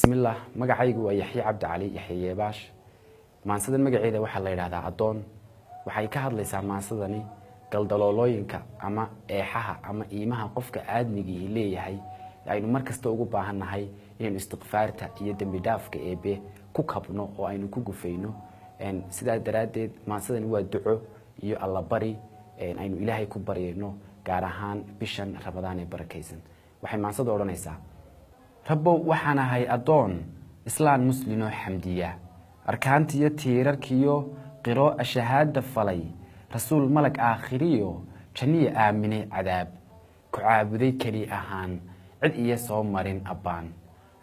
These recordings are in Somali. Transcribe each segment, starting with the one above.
bismillah magacaygu waa Yaxya Cabdi Cali Yaxye Baash maansadan magaceeda waxa la yiraahdaa adoon waxay ka hadlaysaa maansadani galdaloolooyinka ama eexaha ama iimaha qofka aadmigii leeyahay aynu markasta ugu baahanahay inaynu istighfaarta iyo dambi dhaafka eebe ku kabno oo aynu ku gufayno sidaa daraadeed maansadani waa duco iyo alla bari aynu ilaahay ku baryayno gaar ahaan bishan Ramadaan ee barakaysan waxay maansadu oranaysaa rabbow waxaan ahay adoon islaan muslimo xamdiya arkaantiyo tiirarkiyo qiro shahaada falay rasuul malag aakhiriyo jannada aamine cadaab ku caabuday kali ahaan cid iyo soo marin abaan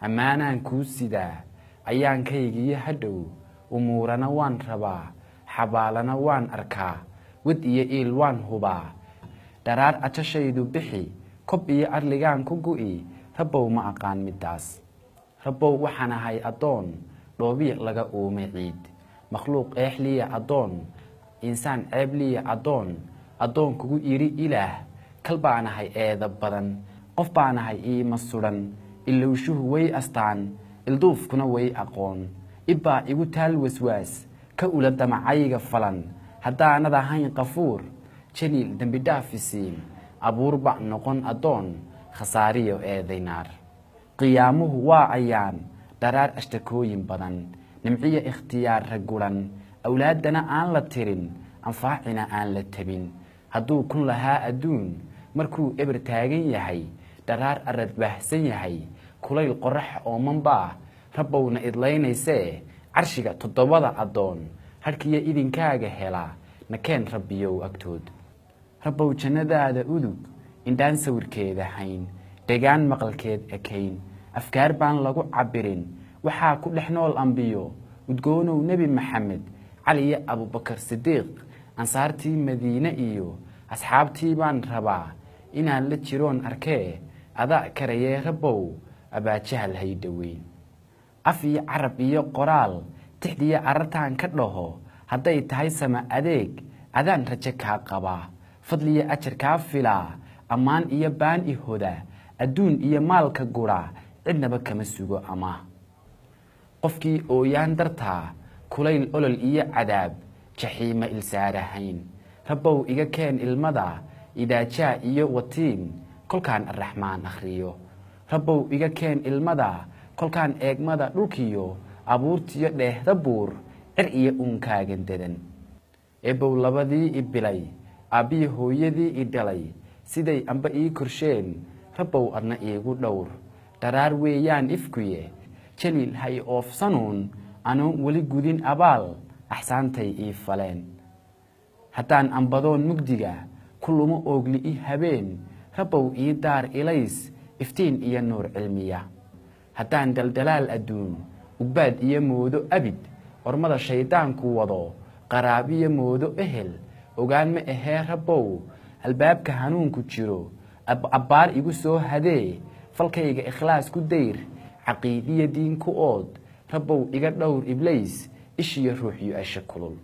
amaanaan ku sidaa ayaan kaygiyo hadhow umuurana waan rabaa xabaalana waan arkaa wad iyo eel waan hubaa daraar acashaydu bixi kob iyo arligaan ku go'i rabbow ma aqaan midaas rabbow waxaan ahay adoon dhoobi laga oomay ciid makhluuq eexliya adoon insaan ceebliya adoon kugu iri ilaah kalbaan ahay eeda badan qof baan ahay iima suran ilowshuhu way astaan ilduufkuna way aqoon ibaa igu taal waswaas ka ula damacayga falan haddaanad ahayn qafuur jaliil dambi dhaafisiin abuurba noqon adoon khasaariyo eedaynaar qiyaamuhu waa ayaan daraar ashtakooyin badan nimciyo ikhtiyaar ragulan awlaadana aan la tirin anfaacina aan la tabin hadduu kun lahaa adduun markuu eber taagan yahay daraar arad baahsan yahay kulayl qorax oo manbaa rabbowna idlaynaysee carshiga toddobada adoon hadhkiyo idinkaaga hela nakeen rabbiyow agtood rabbow jannadaada udug indhaan sawirkeeda hayn degaan maqalkeed ekayn afkaar baan lagu cabirin waxaa ku dhex nool ambiyo udgoonow nebi maxamed cali iyo abubakar sidiiq ansaartii madiine iyo asxaabtii baan rabaa inaan la jiroon arkee adaa karayee rabbow abaajahal hay dhaweyn af iyo carab iyo qoraal tixdiyo arartaan ka dhaho hadday tahay sama adeeg adaan raje kaa qabaa fadliyo ajar kaa filaa ammaan iyo baan i hoda adduun iyo maalka gura cidnaba kama sugo ama qofkii ooyaan dartaa kulayl olol iyo cadaab jaxiima ilsaarahayn rabbow iga keen ilmada idaajaa iyo watiin kolkaan arraxmaan akhriyo rabbow iga keen ilmada kolkaan eegmada dhulkiyo abuurtiyo dheehda buur cir iyo uunkaagan dadan eebow labadii i bilay aabbiyo hooyadii i dhalay siday amba ii korsheen rabbow adna iigu dhowr daraar weeyaan ifkuye jaliil hay oofsanuun anoon weli gudin abaal axsaantay ii faleen haddaan ambadoon mugdiga kuluma oogli i habeen rabbow ii daar ilays iftiin iyo nuur cilmiya haddaan daldalaal adduun ugbaad iyo moodo abid ormada shayddaanku wado qaraabiyo moodo ehel ogaan ma ahee rabbow albaabka hanuunku jiro abbaar igu soo hadee falkayga ikhlaas ku dayr caqiidiyo diin ku ood rabbow iga dhowr iblays ishiyo ruuxiyo asha kulul